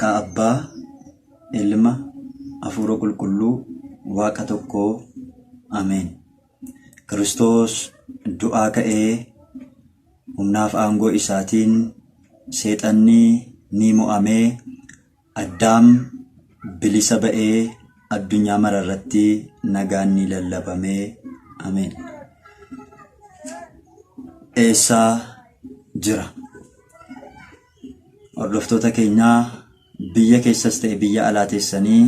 Maqaa Abbaa, Ilma, Hafuura Qulqulluu, Waaqa tokkoo. Ameen. Kiristoos du'aa ka'ee humnaaf aangoo isaatiin seexanni ni mo'amee Addaam bilisa ba'ee addunyaa mararratti nagaan ni lallabamee. Ameen. Eessaa jira? Hordoftoota keenyaa biyya keessas ta'e biyya alaa teessanii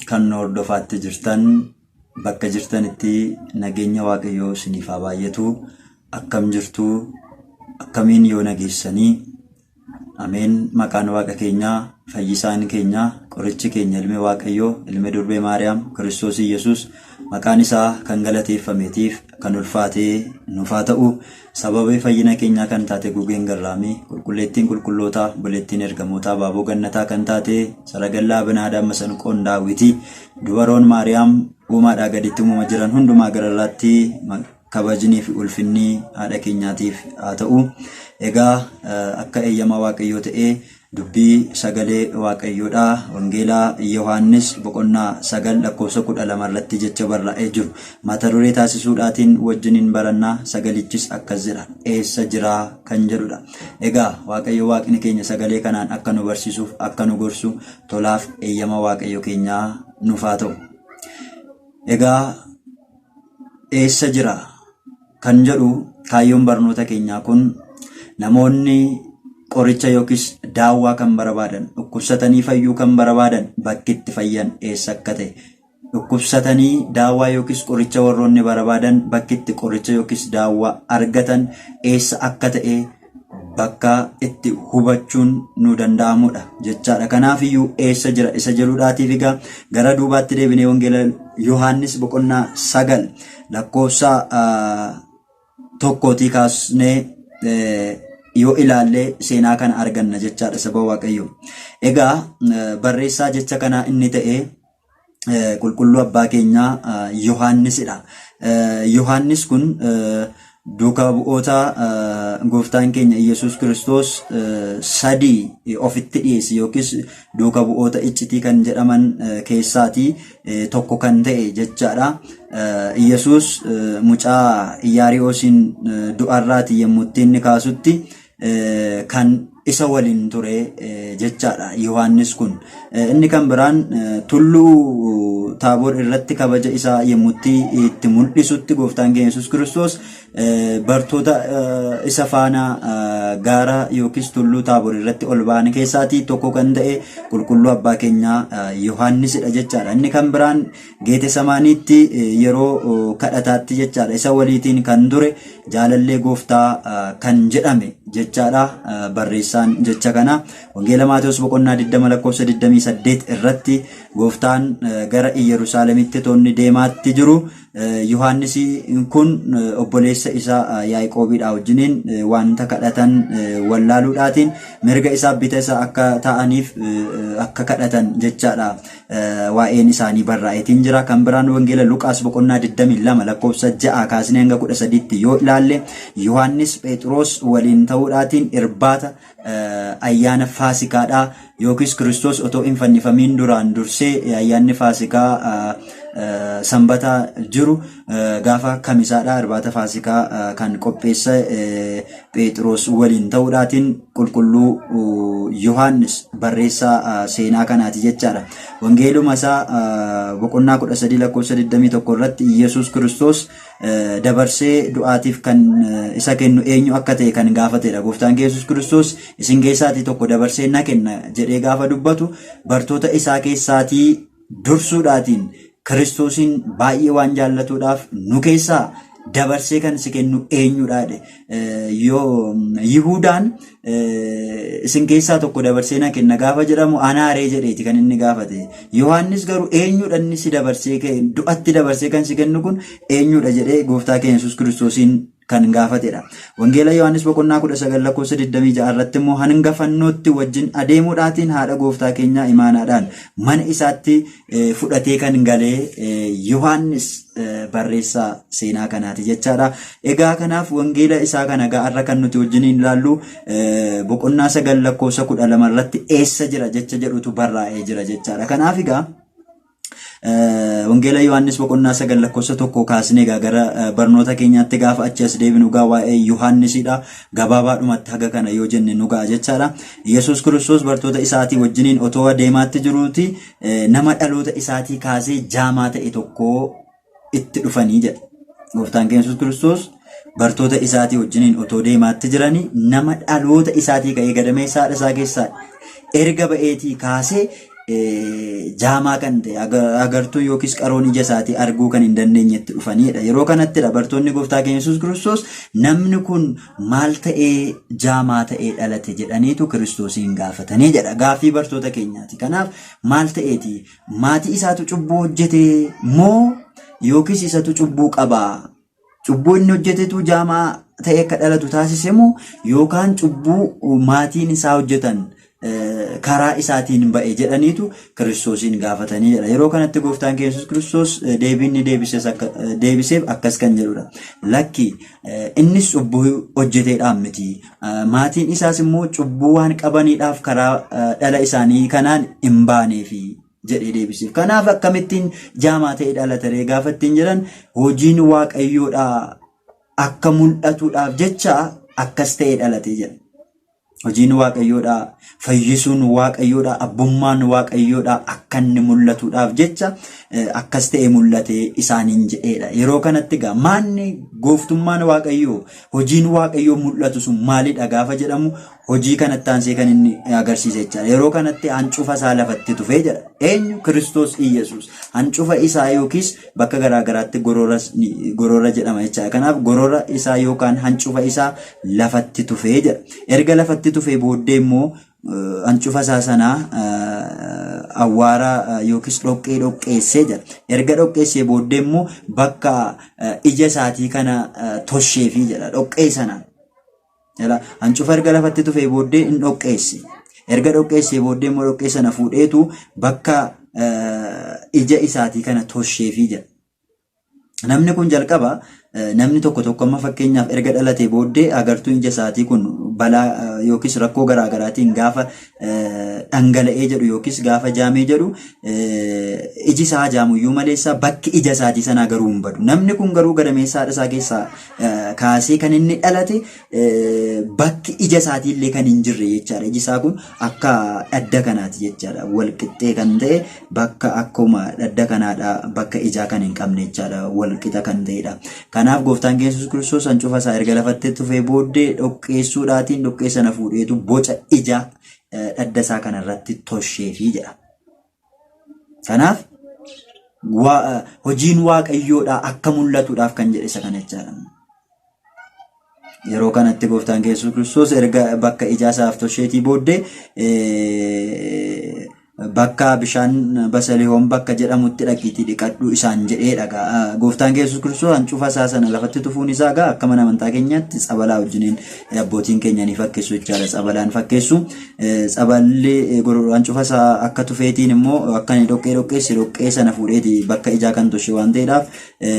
kan hordofaatti jirtan bakka jirtanitti nageenya Waaqayyoo isiniif haa baay'atu. Akkam jirtu? Akkamiin yoo nageessanii? Ameen. Maqaan Waaqa keenyaa, fayyisaan keenya, qorichi keenya ilmi Waaqayyoo, ilmi durbee Maariyaam, Kiristoos Yesuus maqaan isaa kan galateeffameetiif kan ulfaatee nuuf haa ta'u. Sababii fayyina keenyaa kan taate gugeen garraamii, qulqulleettiin qulqullootaa, buleettiin ergamootaa, baaboo gannataa kan taate saragallaa binaadaan masanqoon daawwitii, dubaroon Maariyaam uumaadhaa gaditti uumama jiran hundumaa gararraatti kabajnii fi ulfinni haadha keenyaatiif haa ta'u. Egaa akka eeyyama Waaqayyoo ta'ee dubbii sagalee Waaqayyoodhaa Wangeelaa Yohaannis boqonnaa 9:12 irratti jecha barraa'ee jiru mata duree taasisuudhaatiin wajjiniin barannaa. Sagalichis akkas jedha, eessa jiraa kan jedhudha. Egaa Waaqayyo Waaqni keenya sagalee kanaan akka nu barsiisuuf, akka nu gorsu tolaaf eeyyama Waaqayyo keenyaa nuuf haa ta'u. Egaa eessa jira kan jedhu kaayyoon barnoota keenyaa kun namoonni qoricha yookiis daawwaa kan barbaadan, dhukkubsatanii fayyuu kan barbaadan bakki itti fayyan eessa akka ta'e, dhukkubsatanii daawwaa yookiis qoricha warroonni barbaadan bakki itti qoricha yookiis daawwaa argatan eessa akka ta'e bakka itti hubachuun nu danda'amudha jechaadha. Kanaaf iyyuu eessa jira isa jedhuudhaatiif egaa gara duubaatti deebinee Wangeela Yohaannis boqonnaa 9 lakkoofsa 1 kaasnee yoo ilaalle seenaa kana arganna jechaadha saba Waaqayyo. Egaa barreessaa jecha kana inni ta'e qulqulluu abbaa keenyaa Yohaannisidha. Yohaannis kun duukaa bu'oota gooftaan keenya Yesuus Kiristoos 3 ofitti dhiyeesse yookiis duukaa bu'oota iccitii kan jedhaman keessaatii tokko kan ta'e jechaadha. Yesuus mucaa Iyaariyoosiin du'arraati yommuu inni kaasutti kan isa waliin ture jechaadha Yohaannis kun. Inni kan biraan tulluu Taaboor irratti kabaja isaa yommuu itti mul'isutti gooftaan keenya Yesuus Kiristoos bartoota isa faana gaara yookiis tulluu Taaboor irratti ol ba'an keessaatii tokko kan ta'e qulqulluu abbaa keenyaa Yohaannisidha jechaadha. Inni kan biraan Geetesemaaniitti yeroo kadhataatti jechaadha isa waliitiin kan ture jaalallee gooftaa kan jedhame jechaadha. Barreessaan jecha kana Wangeela Maatewos boqonnaa 20:28 irratti gooftaan gara Yerusaalemitti toonni deemaatti jiru. Yohaannis kun obboleessa isaa Yaaqoobiidha wajjiniin wanta kadhatan wallaaluudhaatiin mirga isaa bita isaa akka ta'aniif akka kadhatan jechaadha. Waa'een isaanii barraa'eetiin jira. Kan biraan Wangeela Luqaas boqonnaa 22 lakkoofsa 6 kaasnee hanga 13 yoo ilaalle Yohaannis Phexros waliin ta'uudhaatiin irbaata ayyaana Faasikaadha yookiis Kiristoos otoo hin fannifamiin duraan dursee ayyaanni Faasikaa sanbata jiru gaafa kamisaadha irbaata Faasikaa kan qopheessa Phexros waliin ta'uudhaatiin qulqulluu Yohaannis barreessaa seenaa kanaati jechaadha. Wangeeluma isaa boqonnaa 13 lakkoofsa 21 irratti Yesuus Kiristoos dabarsee du'aatiif kan isa kennu eenyu akka ta'e kan gaafatedha. Gooftaan Yesuus Kiristoos isin keessaatii tokko dabarsee na kenna jedhee gaafa dubbatu bartoota isaa keessaatii dursuudhaatiin Kiristoosiin baay'ee waan jaallatuudhaaf nu keessaa dabarsee kan si kennu eenyudha yoo Yihudaan isin keessaa tokko dabarsee na kenna gaafa jedhamu anaaree jedheeti kan inni gaafate. Yohaannis garuu eenyudha inni si dabarsee du'atti dabarsee kan si kennu kun eenyudha jedhee gooftaa keenya Yesuus Kiristoosiin kan gaafatedha. Wangeela Yohaannis boqonnaa 19 lakkoofsa 26 irratti immoo hanga fannootti wajjin adeemuudhaatiin haadha gooftaa keenyaa imaanaadhaan mana isaatti fudhatee kan galee Yohaannis barreessaa seenaa kanaati jechaadha. Egaa kanaaf wangeela isaa kana ga'arra kan nuti wajjiniin ilaallu boqonnaa 9 lakkoofsa 12 irratti eessa jira jecha jedhutu barraa'ee jira jechaadha. Kanaaf egaa wangeela Yohaannis boqonnaa 9 lakkoofsa 1 kaasnee gara barnoota keenyaatti gaafa achi as deebinu waa'ee Yohaannisidha. Gabaabaadhumatti haga kana yoo jenne nu ga'a jechaadha. Yesuus Kiristoos bartoota isaatii wajjiniin otoo deemaatti jiruuti nama dhaloota isaatii kaasee jaamaa ta'e tokko itti dhufanii jedha. Gooftaan keenya Yesuus Kiristoos bartoota isaatii wajjiniin otoo deemaatti jiranii nama dhaloota isaatii ka'ee gadameessaadha isaa keessaa erga ba'eetii kaasee jaamaa kan ta'e agartuu yookiis qaroon ija isaatii arguu kan hin dandeenyetti dhufanidha. Yeroo kanattidha bartoonni gooftaa keenya Yesuus Kiristoos namni kun maal ta'ee jaamaa ta'ee dhalate jedhaniitu Kiristoosiin gaafatanii jedha. Gaaffii bartoota keenyaati. Kanaaf maal ta'eeti? Maatii isaatu cubbuu hojjete moo yookiis isatu cubbuu qabaa? Cubbuu inni hojjetetu jaamaa ta'ee akka dhalatu taasise moo yookaan cubbuu maatiin isaa hojjetan karaa isaatiin ba'e jedhaniitu Kiristoosiin gaafatanii jedha. Yeroo kanatti gooftaan keenya Yesuus Kiristoos deebiin deebiseef akkas kan jedhudha. Lakki innis cubbuu hojjeteedhaan miti. Maatiin isaas immoo cubbuu waan qabaniidhaaf karaa dhala isaanii kanaan hin baaneefi jedhee deebiseef. Kanaaf akkamittiin jaamaa ta'ee dhalataree gaafa ittiin jedhan hojiin Waaqayyoodhaa akka mul'atuudhaaf jecha akkas ta'ee dhalate jedha. Hojiin Waaqayyoodhaa, fayyisuun Waaqayyoodhaa, abbummaan Waaqayyoodhaa akka inni mul'atuudhaaf jecha akkas ta'e mul'ate isaaniin jedheedha. Yeroo kanatti egaa maanni gooftummaan Waaqayyoo, hojiin Waaqayyoo mul'atu sun maalidha gaafa jedhamu hojii kanatti aansee kan inni agarsiise jechaadha. Yeroo kanatti hancufa isaa lafatti tufee jedha. Eenyu? Kiristoos Iyyasuus. Hancufa isaa yookiis bakka garaagaraatti gorora jedhama jechaadha. Kanaaf gorora isaa yookaan hancufa isaa lafatti tufee jedha. Erga lafatti tufee booddee immoo hancufa isaa sanaa awwaara yookiis dhoqqeessee jedha. Erga dhoqqeessee booddee immoo bakka ija isaatii kana tosheefii jedha. Dhoqqee sanaan. Hancufa erga lafatti tufee booddee in dhoqqeesse. Erga dhoqqeessee booddee immoo dhoqqee sana fuudheetu bakka ija isaatii kana tosheefii jedha. Namni kun jalqaba namni tokko amma fakkeenyaaf erga dhalatee booddee agartuu ija isaatii kun balaa yookiis rakkoo garaagaraatiin gaafa dhangala'ee jedhu yookiis gaafa jaamee jedhu iji isaa jaamuyyuu maleessa bakki ija isaatii sanaa garuu hin badu. Namni kun garuu gadameessaadha isaa keessaa kaasee kan inni dhalate bakki ija isaatii illee kan hin jirre jechaadha. Iji isaa kun akka dhadda kanaati jechaadha. Wal qixxee kan ta'e bakka akkuma dhadda kanaadha bakka ijaa kan hin qabne jechaadha. Wal qixa kan ta'edha. Kanaaf gooftaan keenya Yesuus Kiristoos hancufa isaa erga lafatti tufee booddee dhoqqeessuudhaatiin dhoqqee sana fuudheetu boca ija dhadda isaa kanarratti tosheefii jedha. Kanaaf hojiin Waaqayyoodhaa akka mul'atuudhaaf kan jedhe isa kana jechaadha. Yeroo kanatti gooftaan keenya Yesuus Kiristoos erga bakka ijaa isaaf tosheetii booddee bakka bishaan Basalihoom bakka jedhamutti dhaqiitii dhiqadhu isaan jedheedha. Gooftaan keenya Yesuus Kiristoos hancufa isaa sana lafatti tufuun isaa akka mana amantaa keenyaatti tsabalaa wajjiniin abbootiin keenya ni fakkeessu jechaadha. Tsabalaan fakkeessu. Tsaballi hancufa isaa akka tufeetiin immoo akka inni dhoqqee sana fuudheeti bakka ijaa kan toshe waan ta'eedhaaf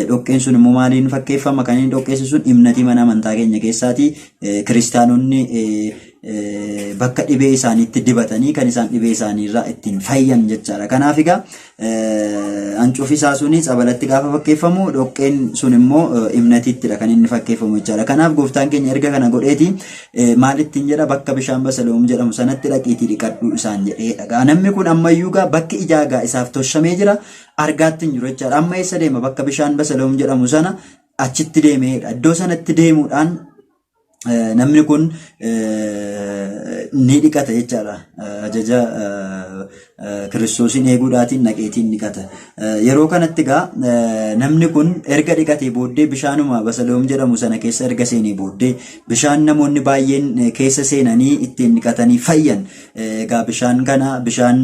dhoqqeen sun immoo maaliin fakkeeffama? Kan inni dhoqqeessu sun himnatii mana amantaa keenya keessaati. Kiristaanonni bakka dhibee isaaniitti dibatanii kan isaan dhibee isaaniirraa ittiin fayyan jechaadha. Kanaaf egaa hancufi isaa suni tsabalatti gaafa fakkeeffamu dhoqqeen sun immoo himnatiittidha kan inni fakkeeffamu jechaadha. Kanaaf gooftaan keenya erga kana godheeti maal ittiin jedha bakka bishaan Basalihoom jedhamu sanatti dhaqiitii dhiqadhu isaan jedheedha. Namni kun ammayyuu bakki ijaa isaaf toshamee jira argaatti hin jiru jechaadha. Amma eessa deema? Bakka bishaan Basalihoom jedhamu sana achitti deemeedha. Iddoo sanatti deemuudhaan namni kun ni dhiqata jechaadha. Ajaja Kiristoosiin eeguudhaatiin naqeetiin dhiqata. Yeroo kanatti egaa namni kun erga dhiqatee booddee bishaanuma Basalihoom jedhamu sana keessa erga seenee booddee bishaan namoonni baay'een keessa seenanii ittiin dhiqatanii fayyan. Egaa bishaan kana bishaan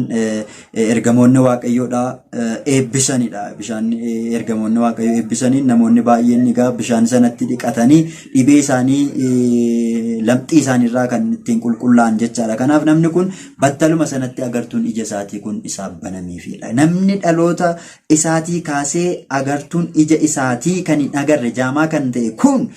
ergamoonni Waaqayyoodhaa eebbisanidha. Bishaan ergamoonni Waaqayyoo eebbisaniin namoonni baay'een egaa bishaan sanatti dhiqatanii dhibee isaanii lamxii isaaniirraa kan ittiin qulqullaa'an jechaadha. Kanaaf namni kun battaluma sanatti agartuun ija isaatii kun isaaf banameefidha. Namni dhaloota isaatii kaasee agartuun ija isaatii kan hin agarre jaamaa kan ta'e kun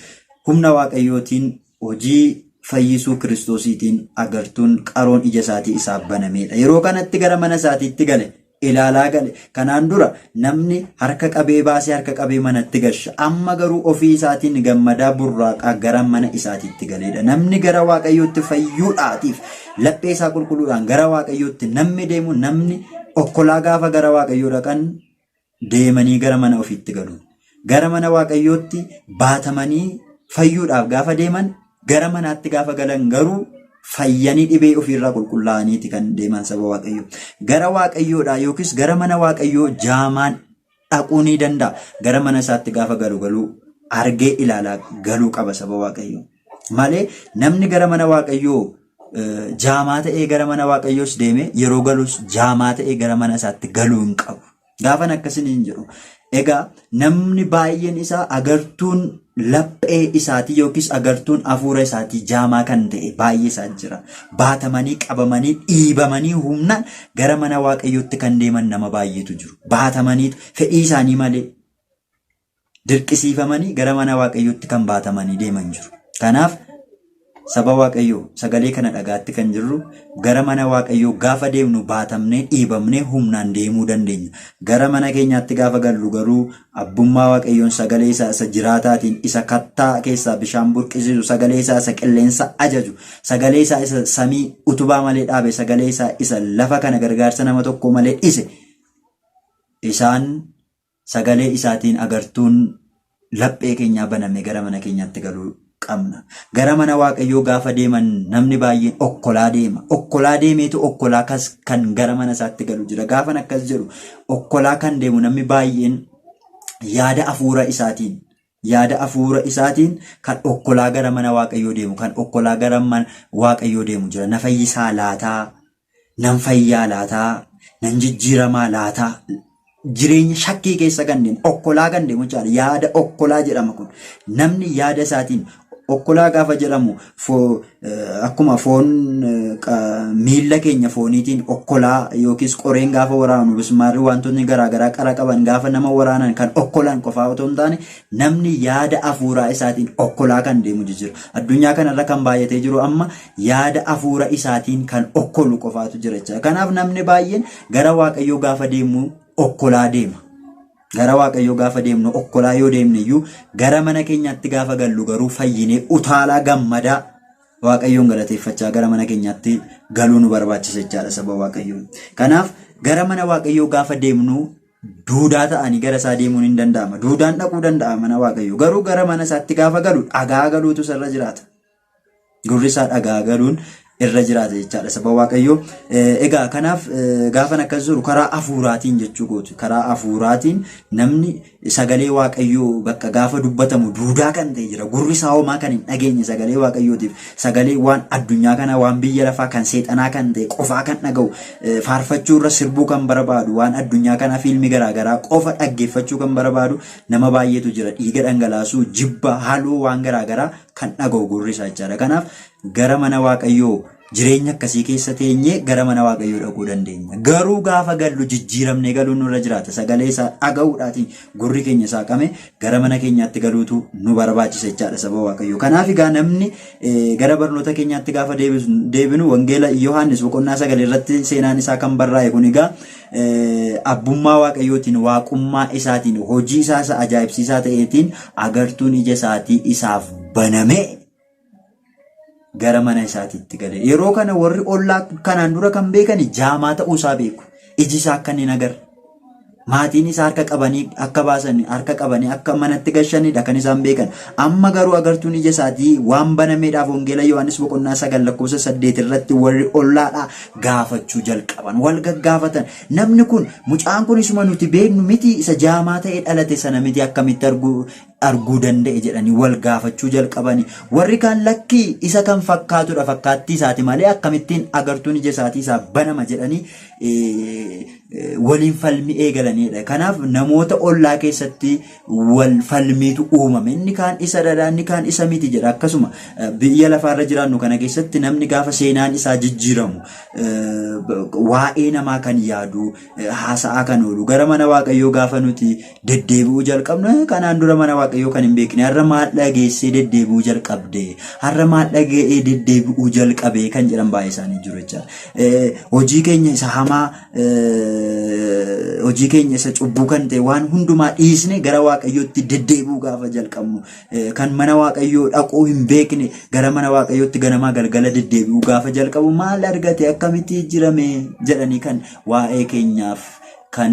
humna waaqayyootiin hojii fayyisuu kiristoosiitiin agartuun qaroon ija isaatii isaaf banameedha. Yeroo kanatti gara mana isaatiitti gale. Ilaalaa gale. Kanaan dura namni harka qabee baasee harka qabee manatti galcha. Amma garuu ofii isaatiin gammadaa burraaqaa gara mana isaatiitti galeedha. Namni gara waaqayyootti fayyuudhaatiif laphee isaa qulqulluudhaan gara waaqayyootti namni deemu, namni okkolaa gaafa gara waaqayyoo dhaqan deemanii gara mana ofiitti galu. Gara mana waaqayyootti baatamanii fayyuudhaaf gaafa deeman gara manaatti gaafa galan garuu fayyanii dhibee ofiirraa qulqullaa'aniiti kan deeman saba waaqayyoo. Gara waaqayyoodhaa yookiis gara mana waaqayyoo jaamaan dhaquu ni danda'a. Gara mana isaatti gaafa galu argee ilaalaa galuu qaba saba waaqayyoo. Malee namni gara mana waaqayyoo jaamaa ta'ee gara mana waaqayyoos deeme yeroo galus jaamaa ta'ee gara mana isaatti galuu hin qabu. Gaafan akkasiniin jedhu. Egaa namni baay'een isaa agartuun laphee isaatii yookiis agartuun hafuura isaatii jaamaa kan ta'e baay'ee isaa jira. Baatamanii qabamanii dhiibamanii humnaan gara mana waaqayyootti kan deeman nama baay'eetu jiru. Baatamanii fedhii isaanii malee dirqisiifamanii gara mana waaqayyootti kan baatamanii deeman jiru. Kanaaf saba waaqayyoo sagalee kana dhagaatti kan jirru gara mana waaqayyoo gaafa deemnu baatamnee dhiibamnee humnaan deemuu dandeenya. Gara mana keenyaatti gaafa gallu garuu abbummaa waaqayyoon sagalee isaa isa jiraataatiin isa kattaa keessaa bishaan burqisiisu sagalee isaa isa qilleensa ajaju sagalee isaa isa samii utubaa malee dhaabe sagalee isaa isa lafa kana gargaarsa nama tokko malee dhise isaan sagalee isaatiin agartuun laphee keenyaa baname gara mana keenyaatti galuu qabna. Gara mana waaqayyoo gaafa deeman namni baay'een okkolaa deema. Okkolaa deemeetu okkolaa kan gara mana isaatti galu jira. Gaafan akkas jedhu okkolaa kan deemu namni baay'een yaada hafuura isaatiin kan okkolaa gara mana waaqayyoo deemu, kan okkolaa gara mana waaqayyoo deemu jira. Na fayyisaa laataa, nan fayyaa laataa, nan jijjiiramaa laataa. Jireenya shakkii keessa kan deemu okkolaa kan deemu jechuudha. Yaada okkolaa jedhama kun. Namni yaada isaatiin okkolaa gaafa jedhamu akkuma foon miila keenya fooniitiin okkolaa yookiis qoreen gaafa waraanu bismaarri wantoonni garaagaraa qara qaban gaafa nama waraanan kan okkolan qofaa otoo hin taane namni yaada hafuuraa isaatiin okkolaa kan deemu jira. Addunyaa kanarra kan baay'atee jiru amma yaada hafuura isaatiin kan okkolu qofaatu jira jechuudha. Kanaaf namni baay'een gara waaqayyoo gaafa deemu okkolaa deema. Gara waaqayyoo gaafa deemnu okkolaa yoo deemne iyyuu gara mana keenyaatti gaafa gallu garuu fayyinee utaalaa gammadaa waaqayyoon galateeffachaa gara mana keenyaatti galuu nu barbaachisa jechaadha saba waaqayyoo. Kanaaf gara mana waaqayyoo gaafa deemnu duudaa ta'anii gara isaa deemuun hin danda'ama. Duudaan dhaquu danda'a mana waaqayyoo. Garuu gara mana isaatti gaafa galu dhagaa galuutu irra jiraata. Gurri isaa dhagaa galuun irra jiraata jechaadha saba waaqayyoo. Egaa kanaaf gaafan akkas jiru karaa hafuuraatiin jechuu gootu. Karaa hafuuraatiin namni sagalee waaqayyoo bakka gaafa dubbatamu duudaa kan ta'e jira. Gurri isaa homaa kan hin dhageenye sagalee waaqayyootiif sagalee waan addunyaa kana waan biyya lafaa kan seexanaa kan ta'e qofaa kan dhaga'u faarfachuu irra sirbuu kan barbaadu waan addunyaa kana fiilmii garaagaraa qofa dhaggeeffachuu kan barbaadu nama baay'eetu jira. Dhiiga dhangalaasuu jibba haaloo waan garaagaraa kan dhaga'u gurri isaa jechaadha. Kanaaf gara mana waaqayyoo jireenya akkasii keessa teenyee gara mana waaqayyoo dhaquu dandeenya. Garuu gaafa gallu jijjiiramnee galuun nurra jiraata. Sagalee isaa dhaga'uudhaatiin gurri keenya saaqame gara mana keenyaatti galuutu nu barbaachisa jechaadha saba waaqayyoo. Kanaaf egaa namni gara barnoota keenyaatti gaafa deebinu wangeela Yohaannis boqonnaa 9 irratti seenaan isaa kan barraa'e kun egaa abbummaa waaqayyootiin waaqummaa isaatiin hojii isaa ajaa'ibsiisaa ta'eetiin agartuun ija isaatii isaaf baname. Gara mana isaatiitti gale. Yeroo kana warri ollaa kanaan dura kan beekani jaamaa ta'uu isaa beeku. Iji isaa akka inni agarre. Maatiin isaa harka qabanii akka baasanii harka qabanii akka manatti gashanidha kan isaan beekan. Amma garuu agartuun ija isaatii waan banameedhaaf wangeela Yohaannis boqonnaa 9 lakkoofsa 8 irratti warri ollaadhaa gaafachuu jalqaban. Wal gaggaafatan. Namni kun mucaan kun isuma nuti beeknu miti isa jaamaa ta'ee dhalate sana miti akkamitti arguu arguu danda'e jedhanii wal gaafachuu jalqabanii. Warri kaan lakkii isa kan fakkaatudha fakkaattii isaati malee akkamittiin agartuun ija isaatii isaa banama jedhanii waliin falmii eegalanidha. Kanaaf namoota ollaa keessatti wal falmiitu uumame. Inni kaan isa dhadhaa, inni kaan isa miti jedha. Akkasuma biyya lafaarra jiraannu kana keessatti namni gaafa seenaan isaa jijjiiramu waa'ee namaa kan yaadu, haasa'aa kan oolu, gara mana Waaqayyoo gaafa nuti deddeebi'uu jalqabnu, kanaan dura mana Waaqayyoo kan hin beekne har'a maal dhageessee deddeebi'uu jalqabde, har'a maal dhaga'ee deddeebi'uu jalqabee kan jedhan baay'ee isaanii jiru jechaadha. Hojii keenya isa hamaa, hojii keenya isa cubbuu kan ta'e waan hundumaa dhiisne gara Waaqayyootti deddeebi'uu gaafa jalqabnu, kan mana Waaqayyoo dhaquu hin beekne gara mana Waaqayyootti ganamaa galgala deddeebi'uu gaafa jalqabu maal argate akkamitti jijjiirame jedhanii kan waa'ee keenyaaf kan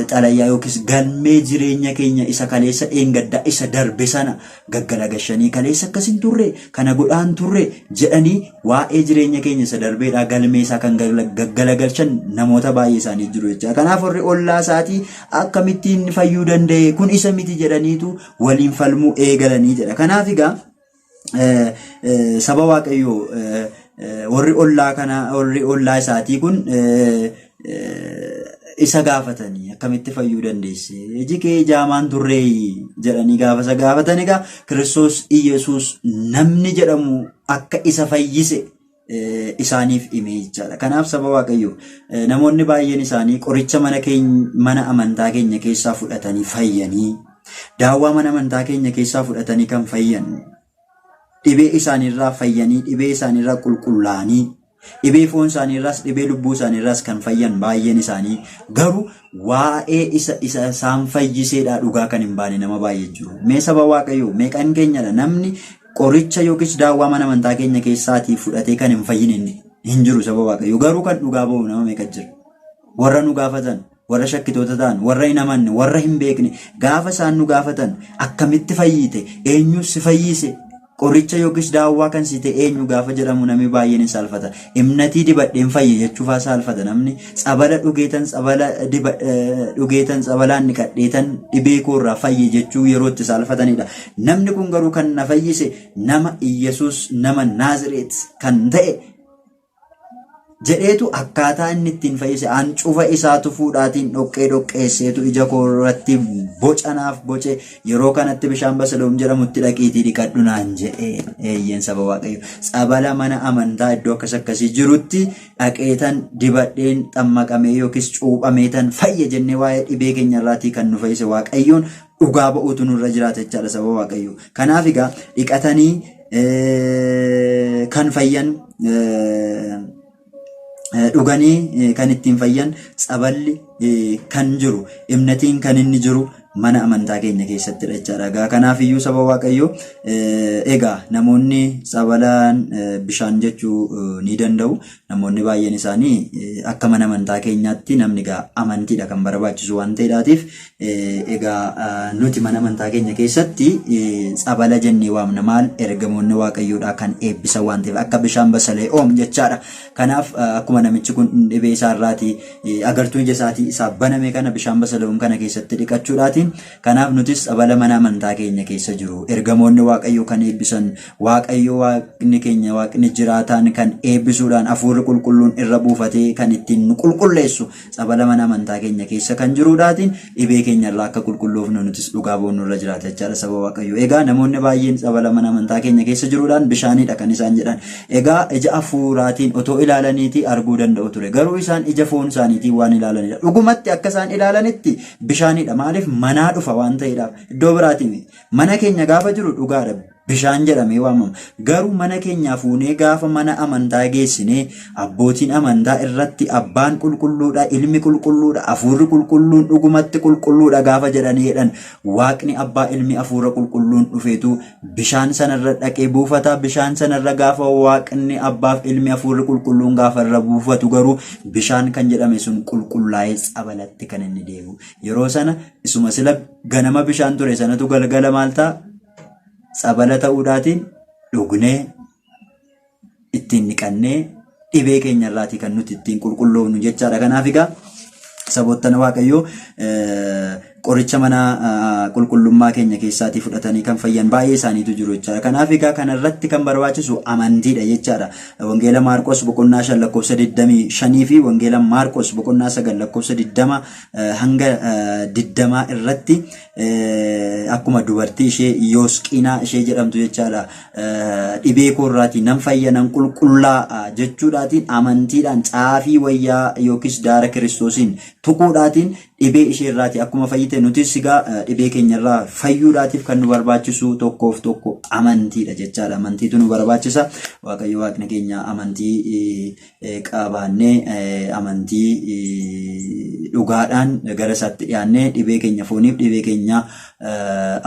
xalayaa yookiis galmee jireenya keenya isa kaleessa dheengaddaa isa darbe sana gaggalagashanii kaleessa akkasin turre kana godhaan turre jedhanii waa'ee jireenya keenya isa darbeedhaa galmee isaa kan gaggalagalchan namoota baay'ee isaanii jiru jecha. Kanaaf warri ollaa isaatii akkamittiin fayyuu danda'e kun isa miti jedhaniitu waliin falmuu eegalanii jedha. Kanaaf egaa saba Waaqayyoo warri ollaa isaatii kun isa gaafatanii akkamitti fayyuu dandeesse, iji kee jaamaan turree jedhanii gaafa isa gaafatan egaa Kiristoos Iyesuus namni jedhamu akka isa fayyise isaaniif himee jechaadha. Kanaaf saba Waaqayyoo namoonni baay'een isaanii qoricha mana amantaa keenya keessaa fudhatanii fayyanii, daawwaa mana amantaa keenya keessaa fudhatanii kan fayyan, dhibee isaaniirraa fayyanii, dhibee isaaniirraa qulqullaa'anii, dhibee foon isaaniirraas dhibee lubbuu isaaniirraas kan fayyan baay'een isaanii garuu waa'ee isa isaan fayyiseedhaa dhugaa kan hin baane nama baay'ee jiru. Mee saba Waaqayyoo meeqan keenyadha namni qoricha yookiis daawwaa mana amantaa keenya keessaatii fudhatee kan hin fayyine hin jiru saba Waaqayyoo. Garuu kan dhugaa ba'u nama meeqa jira? Warra nu gaafatan, warra shakkitoota ta'an, warra hin amanne, warra hin beekne gaafa isaan nu gaafatan akkamitti fayyite, eenyus si fayyise, qoricha yookiis daawwaa kan si ta'e eenyu gaafa jedhamu namni baay'een hin saalfata. Imnatii dibadheen fayye jechuufaa saalfata namni. Tsabala dhugeetan tsabalaan dhiqadheetan dhibee koorraa fayye jechuu yeroo itti saalfatanidha. Namni kun garuu kan na fayyise nama Iyesuus nama Naazireet kan ta'e jedheetu akkaataa inni ittiin fayyise ancufa isaatu fuudhaatiin dhoqqeesseetu ija koorratti bocanaaf boce yeroo kanatti bishaan Basaloom jedhamutti dhaqiitii dhiqadhu naan jedhee eeyyeen saba Waaqayyo. Tsabala mana amantaa iddoo akkasii jirutti dhaqeetan dibadheen xammaqamee yookiis cuuphameetan fayye jennee waa'ee dhibee keenyarraatii kan nu fayyise Waaqayyoon dhugaa ba'uutu nurra jiraata jechaadha saba Waaqayyo. Kanaaf egaa dhiqatanii kan fayyan dhuganii kan ittiin fayyan tsaballi kan jiru, imnatiin kan inni jiru mana amantaa keenya keessatti jechaadha. Kanaaf iyyuu saba Waaqayyoo egaa namoonni tsabalaan bishaan jechuu ni danda'u. Namoonni baay'een isaanii akka mana amantaa keenyaatti namni egaa amantiidha kan barbaachisu waan ta'eedhaatiif egaa nuti mana amantaa keenya keessatti tsabala jennee waamna. Maal ergamoonni Waaqayyoodhaa kan eebbisan waan ta'eef akka bishaan Basalee'oom jechaadha. Kanaaf akkuma namichi kun dhibee isaarraatii agartuu ija isaatii isaa baname kana bishaan Basalee'oom kana keessatti dhiqachuudhaatiin kanaaf nutis tsabala mana amantaa keenya keessa jiru. Ergamoonni Waaqayyoo kan eebbisan, Waaqayyoo Waaqni keenya Waaqni jiraataan kan eebbisuudhaan hafuurri qulqulluun irra buufatee kan ittiin nu qulqulleessu tsabala mana amantaa keenya keessa kan jiruudhaatiin dhibee keenyarraa akka qulqulloofnu nutis dhugaa ba'uun nurra jiraata jechaadha saba Waaqayyoo. Egaa namoonni baay'een tsabala mana amantaa keenya keessa jiruudhaan bishaanidha kan isaan jedhan. Egaa ija hafuuraatiin otoo ilaalaniitii arguu danda'u ture. Garuu isaan ija foon isaaniitiin waan ilaalanidha. Dhugumatti akka isaan ilaalanitti bishaanidha. Maaliif manaa dhufa waan ta'eedhaaf iddoo biraatiin mana keenya gaafa jiru dhugaadha bishaan jedhamee waamama. Garuu mana keenyaa fuunee gaafa mana amantaa geessinee abbootiin amantaa irratti abbaan qulqulluudha, ilmi qulqulluudha, hafuurri qulqulluun dhugumatti qulqulluudha gaafa jedhaniidhaan Waaqni abbaa ilmi hafuura qulqulluun dhufeetu bishaan sanarra dhaqee buufata. Bishaan sanarra gaafa Waaqni abbaaf ilmi hafuurri qulqulluun gaafa irra buufatu garuu bishaan kan jedhame sun qulqullaa'ee tsabalatti kan inni deemu. Yeroo sana isuma sila ganama bishaan ture sanatu galgala maal ta'a? Tsabala ta'uudhaatiin dhugnee ittiin dhiqannee dhibee keenyarraatii kan nuti ittiin qulqulloofnu jechaadha. Kanaaf egaa saboottan Waaqayyoo qoricha mana qulqullummaa keenya keessaatii fudhatanii kan fayyan baay'ee isaaniitu jiru jechaadha. Kanaaf egaa kanarratti kan barbaachisu amantiidha jechaadha. Wangeela Maarqos boqonnaa 5 lakkoofsa 25 fi wangeela Maarqos boqonnaa 9 lakkoofsa 20 hanga 20 irratti akkuma dubartii ishee Yoosqinaa ishee jedhamtu jechaadha. Dhibee koorraatii nan fayyanan qulqullaa jechuudhaatiin amantiidhaan caafii wayyaa yookiis daara Kiristoosiin tuquudhaatiin dhibee ishee irraati akkuma fayyite nutis egaa dhibee keenya irraa fayyuudhaatiif kan nu barbaachisu tokkoof tokko amantiidha jechaadha. Amantiitu nu barbaachisa. Waaqayyo Waaqni keenya amantii qabaannee amantii dhugaadhaan gara isaatti dhiyaannee dhibee keenya fooniif dhibee keenya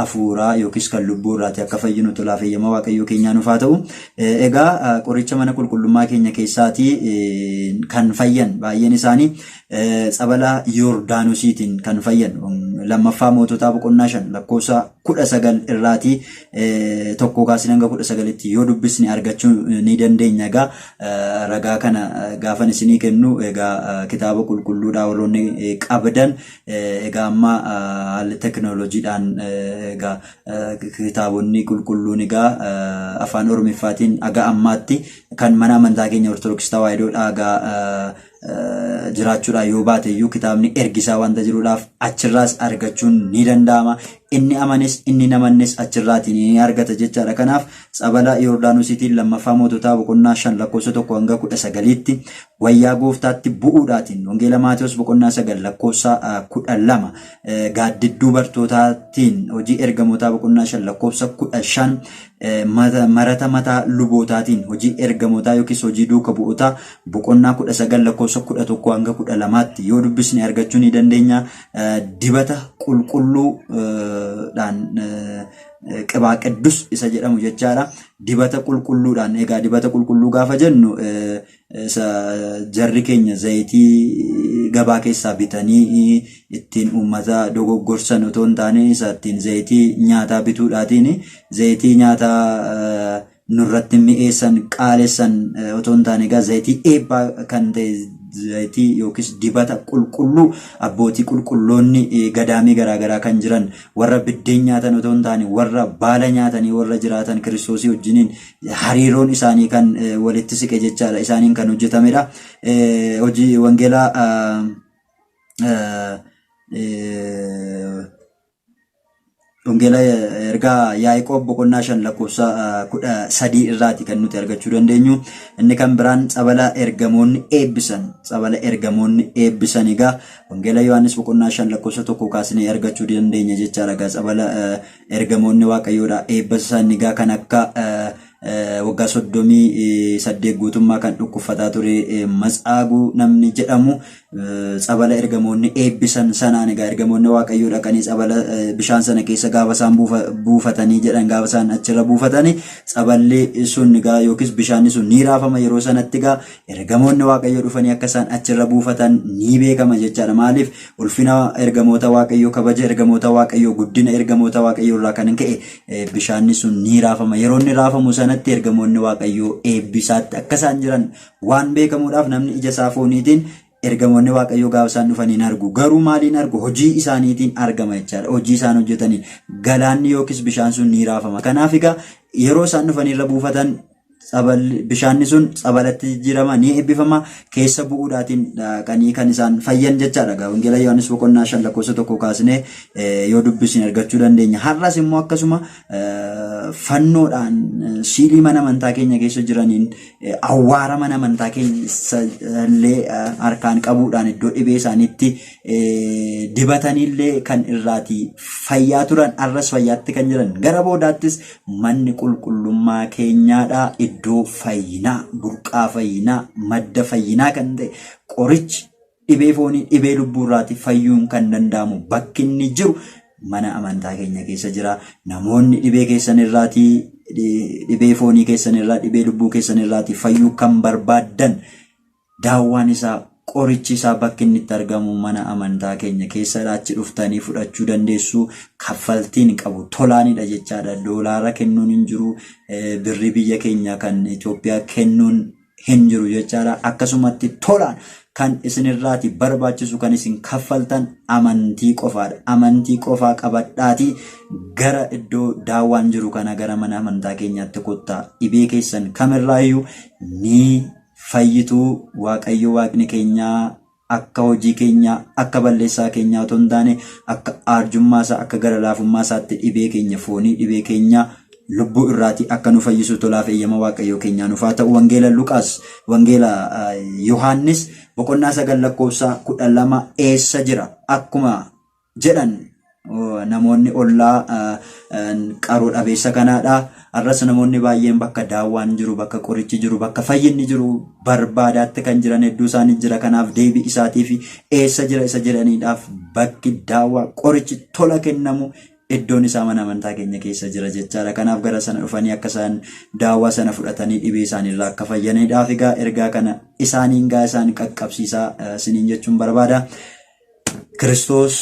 afuuraa yookiis kan lubbuu irraati akka fayyinu tolaaf eeyyama Waaqayyo keenyaa nuuf haa ta'u. Egaa qoricha mana qulqullummaa keenya keessaatii kan fayyan baay'een isaanii tsabala Yordaanosiitiin kan fayyan lammaffaa Moototaa boqonnaa 5 lakkoofsa 19 irraatii tokko kaasee hanga 19tti yoo dubbisne argachuu ni dandeenya. Egaa ragaa kana gaafan isinii kennu egaa kitaaba qulqulluudhaa warroonni qabdan egaa amma haalli teknooloojiidhaan egaa kitaabonni qulqulluun egaa afaan Oromiffaatiin aga ammaatti kan mana amantaa keenya Ortodoksii Tawaahidoodhaa egaa jiraachuudhaa yoo baate iyyuu kitaabni ergisaa wanta jiruudhaaf achirraas argachuun ni danda'ama. Inni amanes inni namannes achirraatiin ni argata jechaadha. Kanaaf tsabala Yordaanosiitiin lammaffaa Moototaa boqonnaa 5 lakkoofsa 1 hanga 19tti wayyaa gooftaatti bu'uudhaatiin wangeela Maatewos boqonnaa 9 lakkoofsa 12 gaaddidduu bartootaatiin hojii ergamootaa boqonnaa 5 lakkoofsa 15 marata mataa lubootaatiin hojii ergamootaa yookiis hojii duuka bu'ootaa boqonnaa 19 lakkoofsa 11 hanga 12tti yoo dubbisne argachuu ni dandeenya. Dibata qulqulluu dhaan qibaa qiddus isa jedhamu jechaadha. Dibata qulqulluudhaan egaa dibata qulqulluu gaafa jennu jarri keenya zayitii gabaa keessaa bitanii ittiin uummata dogoggorsan otoo hin taane isa ittiin zayitii nyaataa bituudhaatiin zayitii nyaataa nurratti mi'eessan qaalessan otoo hin taane egaa zayitii eebbaa kan ta'e zayitii yookiis dibata qulqulluu abbootii qulqulloonni gadaamii garaagaraa kan jiran warra biddeen nyaatan otoo hin taane warra baala nyaatanii warra jiraatan Kiristoosii wajjiniin hariiroon isaanii kan walitti siqe jechaadha. Isaaniin kan hojjetamedha. Hojii wangeelaa wangeela ergaa Yaaqoob boqonnaa 5 lakkoofsa 13 irraati kan nuti argachuu dandeenyu. Inni kan biraan tsabala ergamoonni eebbisan egaa wangeela Yohaannis boqonnaa 5 lakkoofsa 1 kaasnee argachuu dandeenya jechaadha. Egaa tsabala ergamoonni Waaqayyoodhaa eebbisan egaa kan akka waggaa 38 guutummaa kan dhukkubsataa ture Matsaaguu namni jedhamu tsabala ergamoonni eebbisan sanaan egaa ergamoonni Waaqayyoo dhaqanii tsabala bishaan sana keessa gaafa isaan buufatanii jedhan gaafa isaan achirra buufatanii tsaballi sun egaa yookiis bishaanni sun ni raafama. Yeroo sanatti egaa ergamoonni Waaqayyoo dhufanii akka isaan achirra buufatan ni beekama jechaadha. Maaliif ulfina ergamoota Waaqayyoo, kabaja ergamoota Waaqayyoo, guddina ergamoota Waaqayyoo irraa kan ka'e bishaanni sun ni raafama. Yeroo inni raafamu sanatti ergamoonni Waaqayyoo eebbisaatti akka isaan jiran waan beekamuudhaaf namni ija isaa fooniitiin ergamoonni Waaqayyoo gaafa isaan dhufanii argu. Garuu maaliin argu? Hojii isaaniitiin argama jechaadha. Hojii isaan hojjetanii galaanni yookiis bishaan sun ni raafama. Kanaaf egaa yeroo isaan dhufanii irra buufatan bishaanni sun tsabalatti jijjiirama ni eebbifama. Keessa bu'uudhaatiin dhaqanii kan isaan fayyan jechaadha. Wangeela Yohaannis boqonnaa 5 lakkoofsa 1 kaasnee yoo dubbisne argachuu dandeenya. Har'as immoo akkasuma fannoodhaan siilii mana amantaa keenya keessa jiraniin awwaara mana amantaa keessa illee harkaan qabuudhaan iddoo dhibee isaaniitti dibataniillee kan irraati fayyaa turan har'as fayyaatti kan jiran. Gara boodaattis manni qulqullummaa keenyaadha. Iddoo fayyinaa, burqaa fayyinaa, madda fayyinaa kan ta'e qorichi dhibee foonii dhibee lubbuu irraati fayyuun kan danda'amu bakki inni jiru mana amantaa keenya keessa jira. Namoonni dhibee keessan irraatii dhibee foonii keessan irraa dhibee lubbuu keessan irraatii fayyuu kan barbaadan daawwaan isaa qorichi isaa bakki inni itti argamu mana amantaa keenya keessa achi dhuftanii fudhachuu dandeessu. Kaffaltiin qabu tolaanidha jechaadha. Doolaara kennuun hin jiru. Birri biyya keenya kan Itoophiyaa kennuun hin jiru jechaadha. Akkasumatti tolaan kan isinirraati barbaachisu kan isin kaffaltan amantii qofaadha. Amantii qofaa qabadhaatii gara iddoo daawwaan jiru kana gara mana amantaa keenyaatti kottaa. Dhibee keessan kamirraayyuu ni fayyituu. Waaqayyo Waaqni keenyaa akka hojii keenya akka balleessaa keenyaa otoo hin taane akka arjummaa isaa akka gara laafummaa isaatti dhibee keenya foonii dhibee keenya lubbuu irraati akka nu fayyisu tolaaf eeyyama Waaqayyo keenyaa nuuf haa ta'u. Wangeela Luqaas Wangeela Yohaannis boqonnaa 9 lakkoofsa 12 eessa jira akkuma jedhan namoonni ollaa qaroo dhabeessa kanaadha. Arras namoonni baay'een bakka daawwaan jiru, bakka qorichi jiru, bakka fayyinni jiru barbaadaatti kan jiran hedduu isaanii jira. Kanaaf deebii isaatiif eessa jira isa jedhaniidhaaf bakki daawwaa qorichi tola kennamu iddoon isaa mana amantaa keenya keessa jira jechaadha. Kanaaf gara sana dhufanii akka isaan daawwaa sana fudhatanii dhibee isaaniirraa akka fayyaniidhaaf egaa ergaa kana isaaniin gaa isaan qaqqabsiisaa isiniin jechuun barbaada. Kiristoos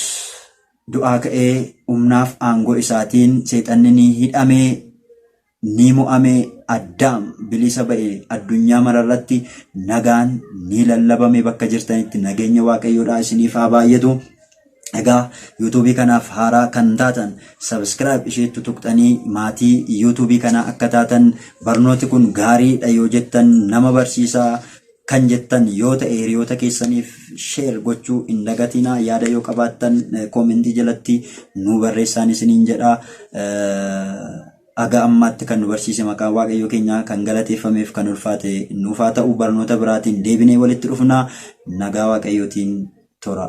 du'aa ka'ee humnaaf aangoo isaatiin seexanni ni hidhamee ni mo'amee Addaam bilisa ba'e addunyaa mararratti nagaan ni lallabame. Bakka jirtanitti nageenya Waaqayyoodhaa isiniif haa baay'atu. Egaa yuutuubii kanaaf haaraa kan taatan sabskiraayib isheetti tuqxanii maatii yuutuubii kanaa akka taatan, barnooti kun gaariidha yoo jettan, nama barsiisaa kan jettan yoo ta'e hiriyoota keessaniif sheer gochuu hin dagatinaa. Yaada yoo qabaattan koomentii jalatti nu barreessaa isiniin jedha. Aga ammaatti kan nu barsiise maqaa Waaqayyo keenyaa kan galateeffameef kan ulfaate nuuf haa ta'u. Barnoota biraatiin deebinee walitti dhufnaa. Nagaa Waaqayyootiin tura.